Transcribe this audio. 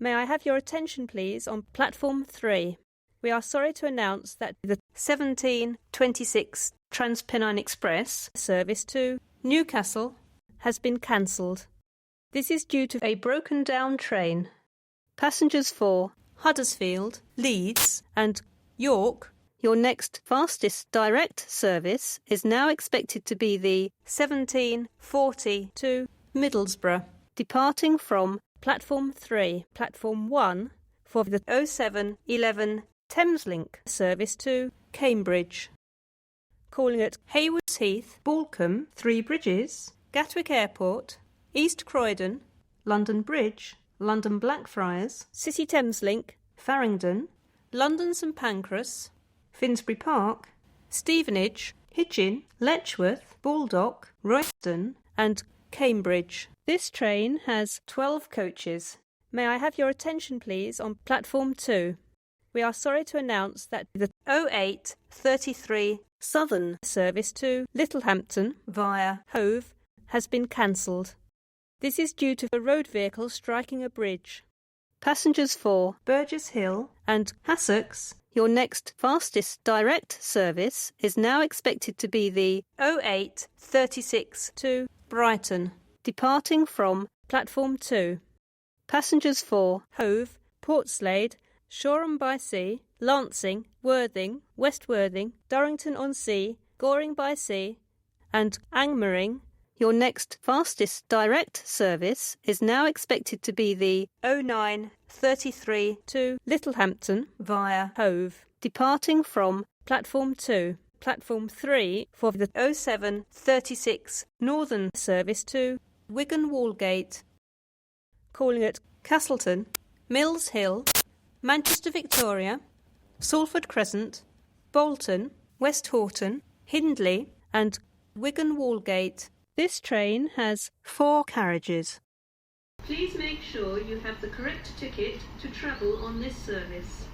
May I have your attention, please, on platform 3. We are sorry to announce that the 1726 Transpennine Express service to Newcastle has been cancelled. This is due to a broken down train. Passengers for Huddersfield, Leeds and York, your next fastest direct service is now expected to be the 1740 to Middlesbrough, departing from platform 3, platform 1 for the 0711 Thameslink service to Cambridge. Calling at Haywards Heath, Balcombe, Three Bridges, Gatwick Airport, East Croydon, London Bridge, London Blackfriars, City Thameslink, Farringdon, London St Pancras, Finsbury Park, Stevenage, Hitchin, Letchworth, Baldock, Royston and Cambridge. This train has 12 coaches. May I have your attention, please, on platform 2. We are sorry to announce that the 0833 Southern service to Littlehampton via Hove has been cancelled. This is due to a road vehicle striking a bridge. Passengers for Burgess Hill and Hassocks, your next fastest direct service is now expected to be the 0836 to Brighton, departing from platform 2. Passengers for Hove, Portslade, Shoreham-by-Sea, Lancing, Worthing, West Worthing, Durrington-on-Sea, Goring-by-Sea and Angmering, your next fastest direct service is now expected to be the 0933 to Littlehampton via Hove, departing from platform 2. Platform 3 for the 0736 Northern service to Wigan Wallgate. Calling at Castleton, Mills Hill, Manchester Victoria, Salford Crescent, Bolton, West Horton, Hindley and Wigan Wallgate. This train has 4 carriages. Please make sure you have the correct ticket to travel on this service.